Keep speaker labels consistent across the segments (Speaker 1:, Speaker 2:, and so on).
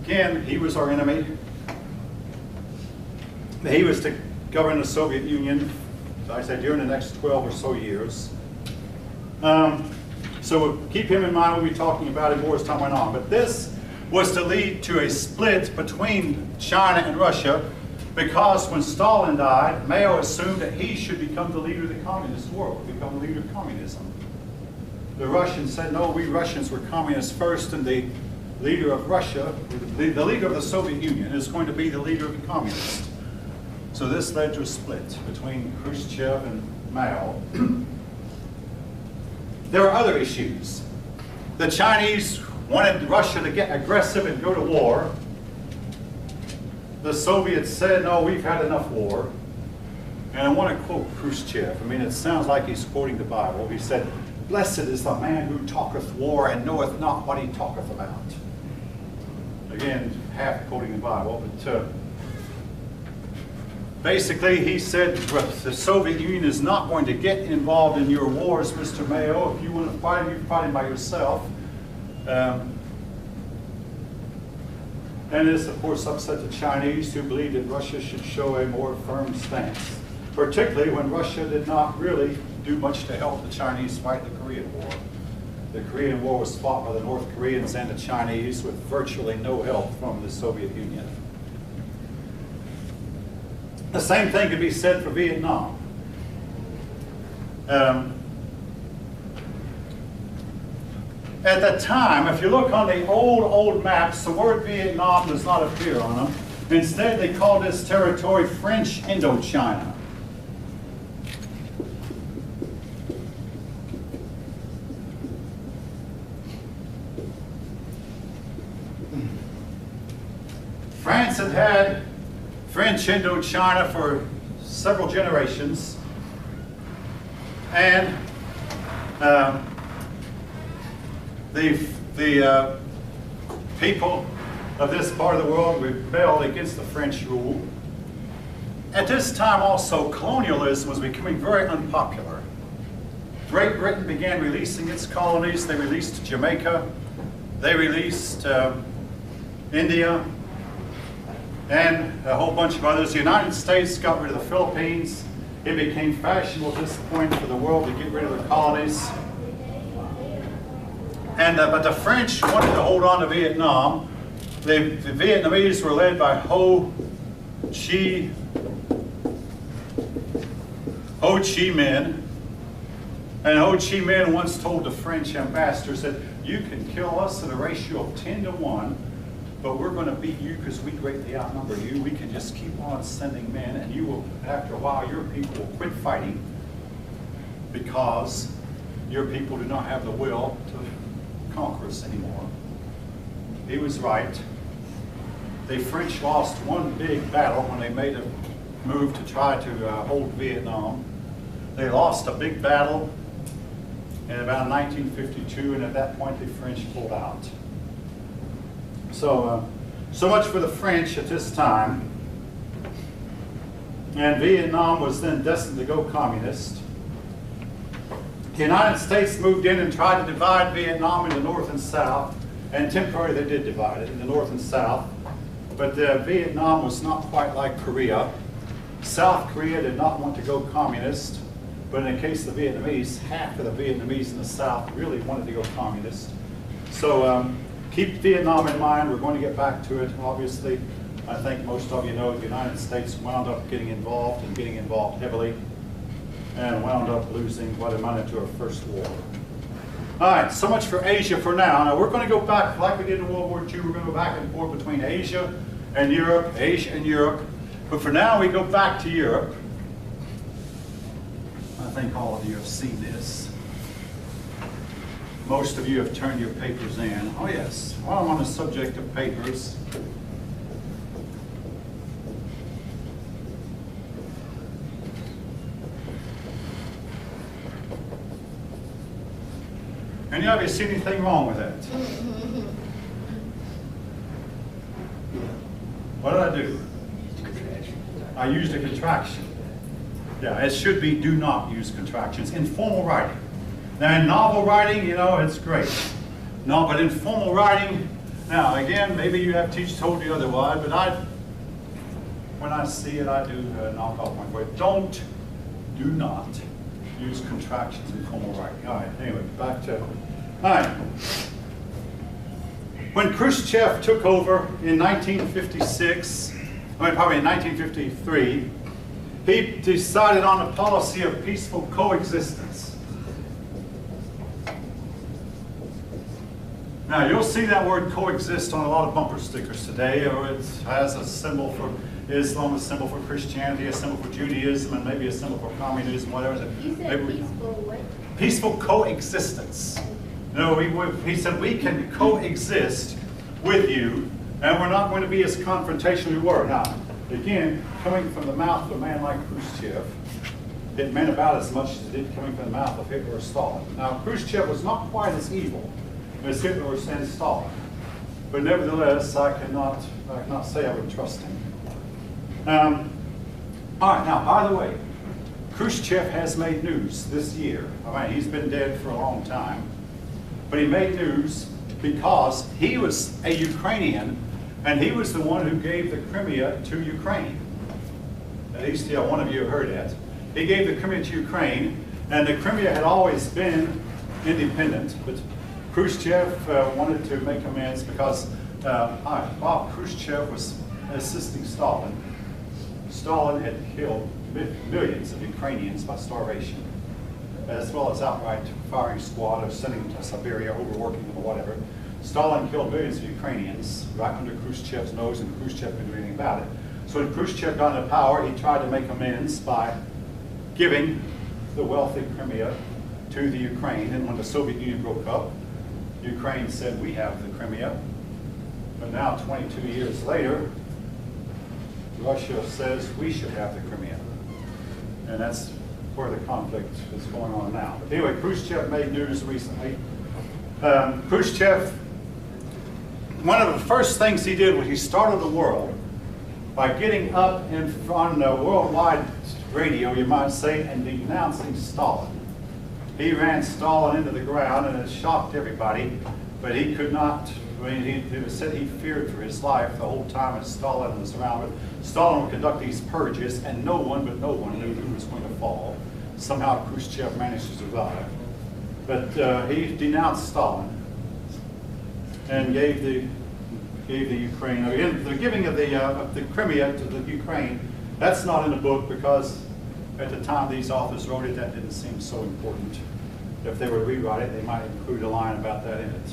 Speaker 1: Again, he was our enemy. He was to govern the Soviet Union, as I said, during the next 12 or so years. So keep him in mind when we'll be talking about him more as time went on. But this was to lead to a split between China and Russia, because when Stalin died, Mao assumed that he should become the leader of the communist world, become the leader of communism. The Russians said, no, we Russians were communists first, and the leader of Russia, the leader of the Soviet Union, is going to be the leader of the communists. So this led to a split between Khrushchev and Mao. There are other issues. The Chinese wanted Russia to get aggressive and go to war. The Soviets said, no, we've had enough war. And I want to quote Khrushchev. I mean, it sounds like he's quoting the Bible. He said, blessed is the man who talketh war and knoweth not what he talketh about. Again, half quoting the Bible, but basically he said the Soviet Union is not going to get involved in your wars, Mr. Mao. If you want to fight him, you're fighting by yourself. And this, of course, upset the Chinese, who believed that Russia should show a more firm stance, particularly when Russia did not really do much to help the Chinese fight the Korean War. The Korean War was fought by the North Koreans and the Chinese with virtually no help from the Soviet Union. The same thing could be said for Vietnam. At the time, if you look on the old maps, the word Vietnam does not appear on them. Instead, they call this territory French Indochina. France had had French Indochina for several generations, and the people of this part of the world rebelled against the French rule. At this time also, colonialism was becoming very unpopular. Great Britain began releasing its colonies. They released Jamaica, they released India, and a whole bunch of others. The United States got rid of the Philippines. It became fashionable at this point for the world to get rid of the colonies. And but the French wanted to hold on to Vietnam. The Vietnamese were led by Ho Chi Minh. And Ho Chi Minh once told the French ambassador, said, you can kill us at a ratio of 10 to 1, but we're going to beat you because we greatly outnumber you. We can just keep on sending men, and you will, after a while, your people will quit fighting because your people do not have the will to conquer us anymore. He was right. The French lost one big battle when they made a move to try to hold Vietnam. They lost a big battle in about 1952, and at that point the French pulled out. So, so much for the French at this time. And Vietnam was then destined to go communist. The United States moved in and tried to divide Vietnam into North and South, and temporarily they did divide it into North and South. But Vietnam was not quite like Korea. South Korea did not want to go communist, but in the case of the Vietnamese, half of the Vietnamese in the South really wanted to go communist. So keep Vietnam in mind. We're going to get back to it. Obviously, I think most of you know the United States wound up getting involved and getting involved heavily, and wound up losing what amounted to our first war. All right, so much for Asia for now. Now we're going to go back, like we did in World War II, we're going to go back and forth between Asia and Europe, Asia and Europe. But for now, we go back to Europe. I think all of you have seen this. Most of you have turned your papers in. Oh yes, while I'm on the subject of papers, any of you see anything wrong with that? What did I do? I used a contraction. Yeah, it should be do not use contractions in formal writing. Now in novel writing, you know, it's great. No, but in formal writing, Now, again, maybe you have teachers told you otherwise, but when I see it, I do knock off my foot. Do not use contractions in formal writing. All right, anyway, back to, all right. When Khrushchev took over in 1956, probably in 1953, he decided on a policy of peaceful coexistence. Now, you'll see that word coexist on a lot of bumper stickers today, or it has a symbol for Islam, a symbol for Christianity, a symbol for Judaism, and maybe a symbol for communism, whatever.
Speaker 2: You said peaceful what?
Speaker 1: Peaceful coexistence. No, he said we can coexist with you, and we're not going to be as confrontational as we were. Now, again, coming from the mouth of a man like Khrushchev, it meant about as much as it did coming from the mouth of Hitler or Stalin. Now, Khrushchev was not quite as evil as Hitler and Stalin, but nevertheless, I cannot say I would trust him. All right, now, by the way, Khrushchev has made news this year. I mean, he's been dead for a long time, but he made news because he was a Ukrainian, and he was the one who gave the Crimea to Ukraine. At least one of you have heard that. He gave the Crimea to Ukraine, and the Crimea had always been independent, but Khrushchev wanted to make amends because while Khrushchev was assisting Stalin, Stalin had killed millions of Ukrainians by starvation, as well as outright firing squad or sending them to Siberia, overworking them or whatever. Stalin killed millions of Ukrainians right under Khrushchev's nose, and Khrushchev didn't do anything about it. So when Khrushchev got into power, he tried to make amends by giving the wealthy Crimea to the Ukraine. And when the Soviet Union broke up, Ukraine said, we have the Crimea. But now, 22 years later, Russia says we should have the Crimea. And that's where the conflict is going on now. But anyway, Khrushchev made news recently. Khrushchev, one of the first things he did was he started the world by getting up on worldwide radio, you might say, and denouncing Stalin. He ran Stalin into the ground, and it shocked everybody, but he could not. I mean, it was said he feared for his life the whole time as Stalin was around. But Stalin would conduct these purges, and no one knew who was going to fall. Somehow Khrushchev managed to survive. But he denounced Stalin and gave the Ukraine. Again, the giving of the Crimea to the Ukraine, that's not in the book because at the time these authors wrote it, that didn't seem so important. If they were to rewrite it, they might include a line about that in it.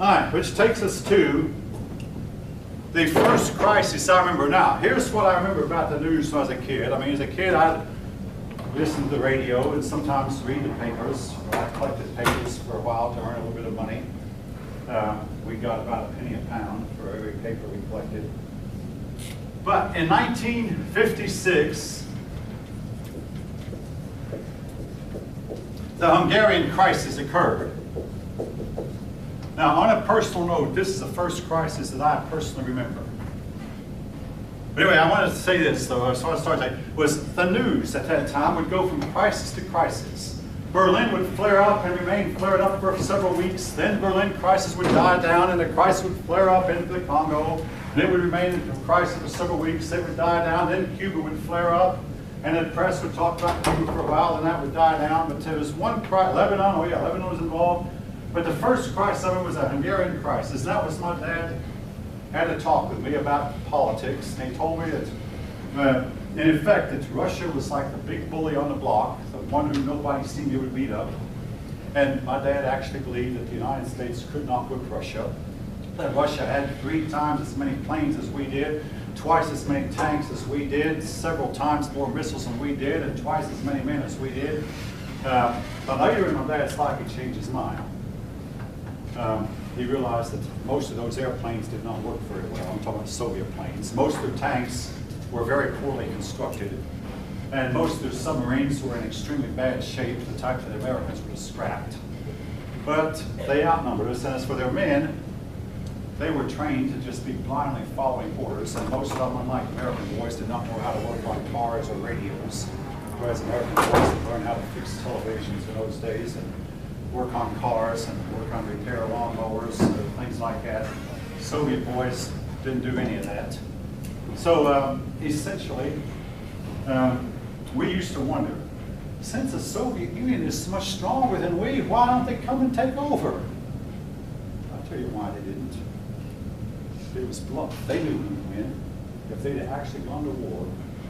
Speaker 1: All right, which takes us to the first crisis I remember. Now, here's what I remember about the news when I was a kid. I mean, as a kid, I'd listen to the radio and sometimes read the papers. I collected papers for a while to earn a little bit of money. We got about a penny a pound for every paper we collected. But in 1956, the Hungarian crisis occurred. Now, on a personal note, this is the first crisis that I personally remember. But anyway, I wanted to say this, though, so I started was the news at that time would go from crisis to crisis. Berlin would flare up and remain flared up for several weeks. Then Berlin crisis would die down, and the crisis would flare up into the Congo. And it would remain in crisis for several weeks. It would die down. Then Cuba would flare up, and the press would talk about Cuba for a while, and that would die down. But there was one crisis. Lebanon, Lebanon was involved. But the first crisis of it was a Hungarian crisis. That was my dad had a talk with me about politics, and he told me that, in effect, that Russia was like the big bully on the block, the one who nobody seemed to beat up. And my dad actually believed that the United States could not whip Russia, that Russia had 3 times as many planes as we did, twice as many tanks as we did, several times more missiles than we did, and twice as many men as we did. But later in my dad's life, he changed his mind. He realized that most of those airplanes did not work very well. I'm talking about Soviet planes. Most of their tanks were very poorly constructed, and most of their submarines were in extremely bad shape, the type that the Americans would have scrapped. But they outnumbered us, and as for their men, they were trained to just be blindly following orders, and most of them, unlike American boys, did not know how to work on cars or radios, whereas American boys had learned how to fix televisions in those days. And work on cars and work on repair lawnmowers, things like that. Soviet boys didn't do any of that. So essentially, we used to wonder, since the Soviet Union is so much stronger than we, why don't they come and take over? I'll tell you why they didn't. It was bluff. They knew who would win. If they'd actually gone to war,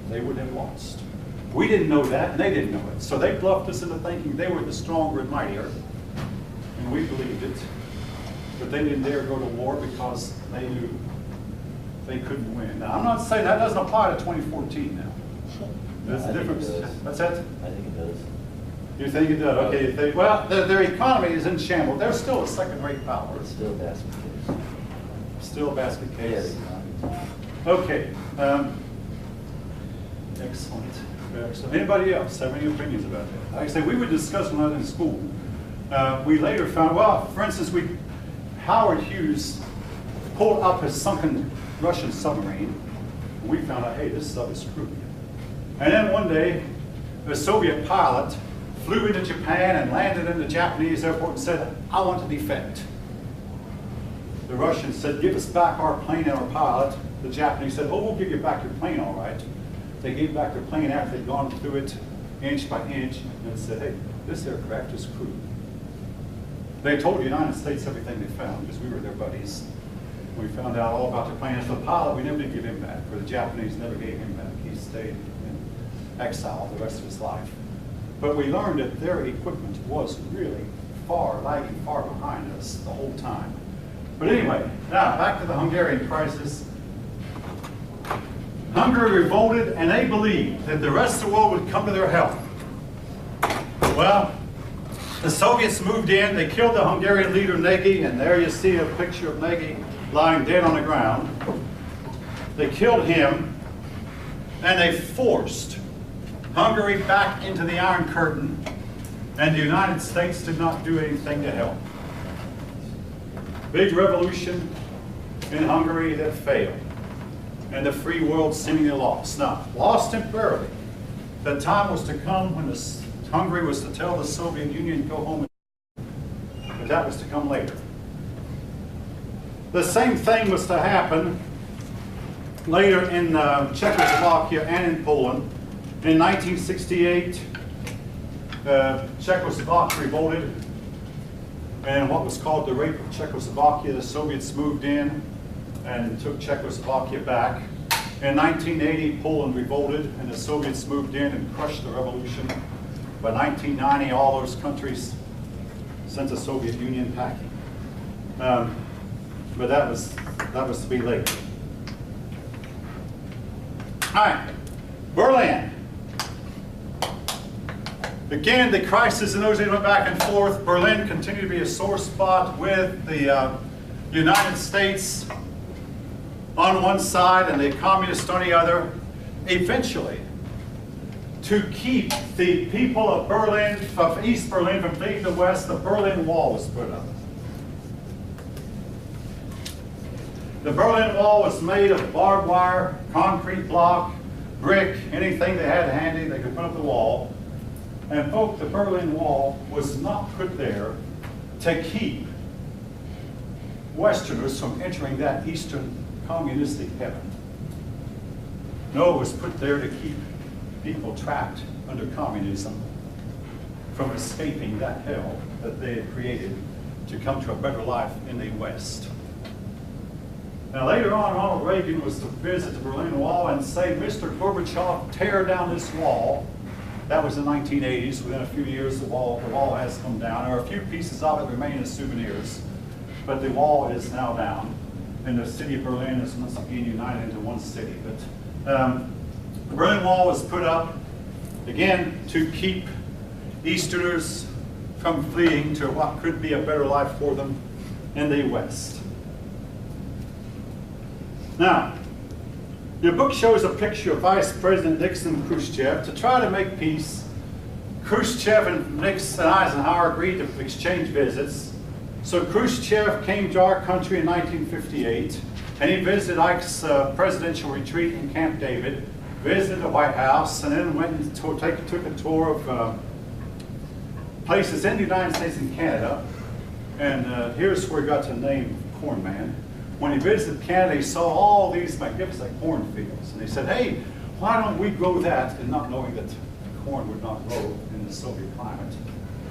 Speaker 1: they would have lost. We didn't know that, and they didn't know it. So they bluffed us into thinking they were the stronger and mightier, and we believed it. But they didn't dare go to war because they knew they couldn't win. Now, I'm not saying that doesn't apply to 2014 now. That's the difference. What's that?
Speaker 2: I think it does.
Speaker 1: You think it does? Okay. Well, their economy is in shambles. They're still a second-rate power.
Speaker 2: It's still a basket case.
Speaker 1: Still a basket case.
Speaker 2: Yeah.
Speaker 1: Okay. Excellent. Excellent. Anybody else have any opinions about that? Like I say, we would discuss when I was in school. We later found, well, for instance, Howard Hughes pulled up his sunken Russian submarine. And we found out, hey, this stuff is screwed. And then one day, a Soviet pilot flew into Japan and landed in the Japanese airport and said, I want to defect. The Russians said, give us back our plane and our pilot. The Japanese said, oh, we'll give you back your plane, all right. They gave back their plane after they'd gone through it inch by inch and said, hey, this aircraft is crewed. They told the United States everything they found because we were their buddies. We found out all about the plane. As the pilot, we never did give him back, or the Japanese never gave him back. He stayed in exile the rest of his life. But we learned that their equipment was really lagging far behind us the whole time. But anyway, now back to the Hungarian crisis. Hungary revolted, and they believed that the rest of the world would come to their help. Well, the Soviets moved in, they killed the Hungarian leader Nagy, and there you see a picture of Nagy lying dead on the ground. They killed him, and they forced Hungary back into the Iron Curtain, and the United States did not do anything to help. Big revolution in Hungary that failed, and the free world seemingly lost. Now, lost temporarily. The time was to come when Hungary was to tell the Soviet Union to go home, but that was to come later. The same thing was to happen later in Czechoslovakia and in Poland. In 1968, Czechoslovakia revolted, and what was called the Rape of Czechoslovakia, the Soviets moved in and took Czechoslovakia back. In 1980, Poland revolted, and the Soviets moved in and crushed the revolution. By 1990, all those countries sent the Soviet Union packing. But that was to be later. All right, Berlin. Again, the crisis in those days went back and forth. Berlin continued to be a sore spot with the United States on one side and the communists on the other. Eventually, to keep the people of Berlin, of East Berlin, from fleeing to West, the Berlin Wall was put up. The Berlin Wall was made of barbed wire, concrete block, brick, anything they had handy they could put up the wall. And folks, the Berlin Wall was not put there to keep Westerners from entering that Eastern communistic heaven. No, it was put there to keep people trapped under communism from escaping that hell that they had created to come to a better life in the West. Now later on, Ronald Reagan was to visit the Berlin Wall and say, Mr. Gorbachev, tear down this wall. That was in the 1980s. Within a few years, the wall has come down. There are a few pieces of it remain as souvenirs, but the wall is now down. And the city of Berlin is once again united into one city. But the Berlin Wall was put up, again, to keep Easterners from fleeing to what could be a better life for them in the West. Now, your book shows a picture of Vice President Nixon and Khrushchev. To try to make peace, Khrushchev and Nixon and Eisenhower agreed to exchange visits. So Khrushchev came to our country in 1958, and he visited Ike's presidential retreat in Camp David, visited the White House, and then went and took a tour of places in the United States and Canada. And here's where he got the name Corn Man. When he visited Canada, he saw all these magnificent cornfields. And he said, hey, why don't we grow that? And not knowing that corn would not grow in the Soviet climate.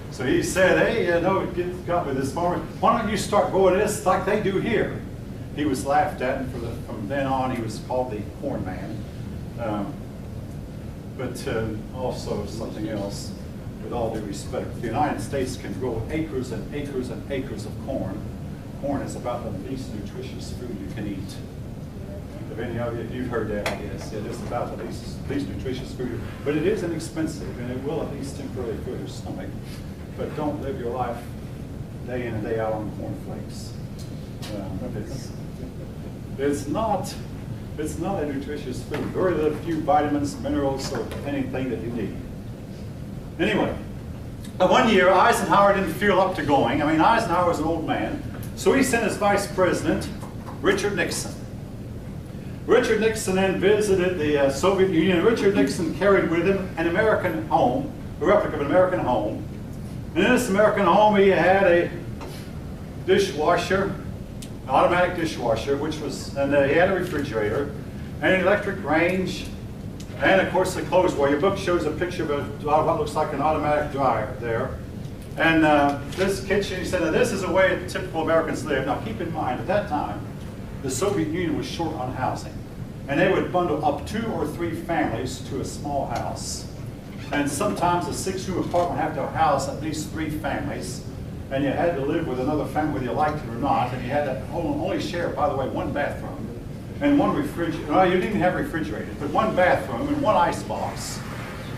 Speaker 1: So he said, hey, it got with this farmer. Why don't you start growing this like they do here? He was laughed at, and from then on, he was called the Corn Man. But also something else, with all due respect, the United States can grow acres and acres and acres of corn. Corn is about the least nutritious food you can eat. If any of you, you've heard that, yes, it is about the least nutritious food. But it is inexpensive, and it will at least temporarily fill your stomach. But don't live your life day in and day out on cornflakes. It's not a nutritious food. Very few vitamins, minerals, or anything that you need. Anyway, one year Eisenhower didn't feel up to going. I mean, Eisenhower was an old man, so he sent his vice president, Richard Nixon. Richard Nixon then visited the Soviet Union. Richard Nixon carried with him an American home, a replica of an American home. And in this American home, he had a dishwasher, an automatic dishwasher, and he had a refrigerator, and an electric range, and of course the clothes dryer. Your book shows a picture of what looks like an automatic dryer there. And this kitchen, he said, now this is the way typical Americans live. Now keep in mind, at that time, the Soviet Union was short on housing. And they would bundle up 2 or 3 families to a small house. And sometimes a 6-room apartment would have to house at least 3 families. And you had to live with another family whether you liked it or not. And you had to only share, by the way, 1 bathroom and 1 refrigerator. Well, you didn't even have refrigerators, but 1 bathroom and 1 icebox.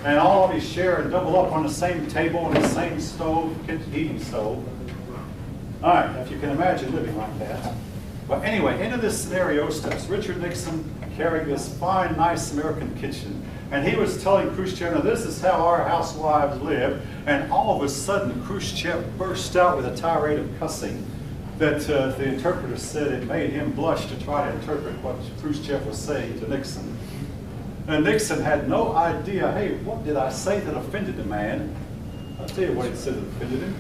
Speaker 1: And all of you share and double up on the same table and the same stove, heating stove. All right, if you can imagine living like that. But anyway, into this scenario steps Richard Nixon carrying this fine, nice American kitchen. And he was telling Khrushchev, now this is how our housewives live. And all of a sudden, Khrushchev burst out with a tirade of cussing that the interpreter said it made him blush to try to interpret what Khrushchev was saying to Nixon. And Nixon had no idea, hey, what did I say that offended the man? I'll tell you what he said that offended him.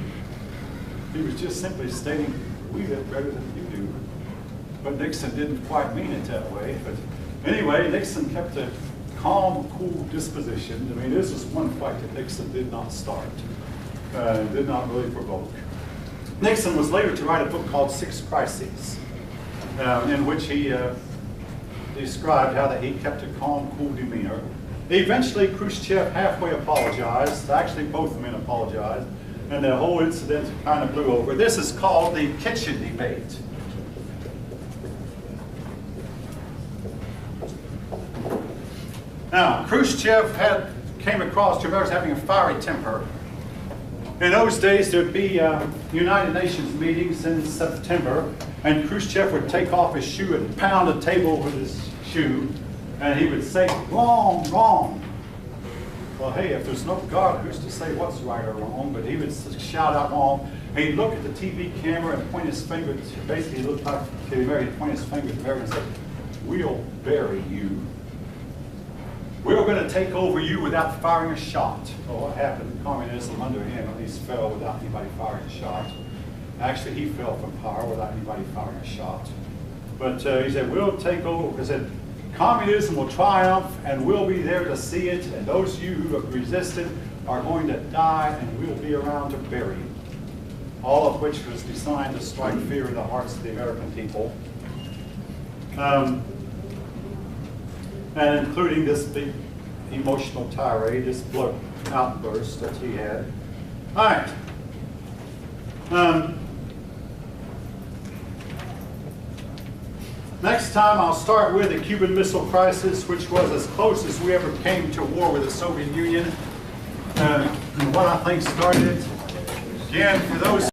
Speaker 1: He was just simply stating, we live better than you do. But Nixon didn't quite mean it that way. But anyway, Nixon kept a calm, cool disposition. I mean, this was one fight that Nixon did not start, did not really provoke. Nixon was later to write a book called 6 Crises, in which he described how that he kept a calm, cool demeanor. Eventually, Khrushchev halfway apologized. Actually, both men apologized. And the whole incident kind of blew over. This is called the kitchen debate. Now, Khrushchev came across to Americans having a fiery temper. In those days, there'd be United Nations meetings in September, and Khrushchev would take off his shoe and pound the table with his shoe, and he would say, wrong, wrong. Well, hey, if there's no God, who's to say what's right or wrong? But he would shout out wrong. And he'd look at the TV camera and point his finger. Basically, he looked like to the American, point his finger at the American and said, we'll bury you. We're going to take over you without firing a shot. Well, what happened? Communism under him at least fell without anybody firing a shot. Actually, he fell from power without anybody firing a shot. But he said, we'll take over, because communism will triumph, and we'll be there to see it, and those of you who have resisted are going to die, and we'll be around to bury you. All of which was designed to strike fear in the hearts of the American people. And including this big emotional tirade, this blood outburst that he had. All right. Next time I'll start with the Cuban Missile Crisis, which was as close as we ever came to war with the Soviet Union. And what I think started it. Again, for those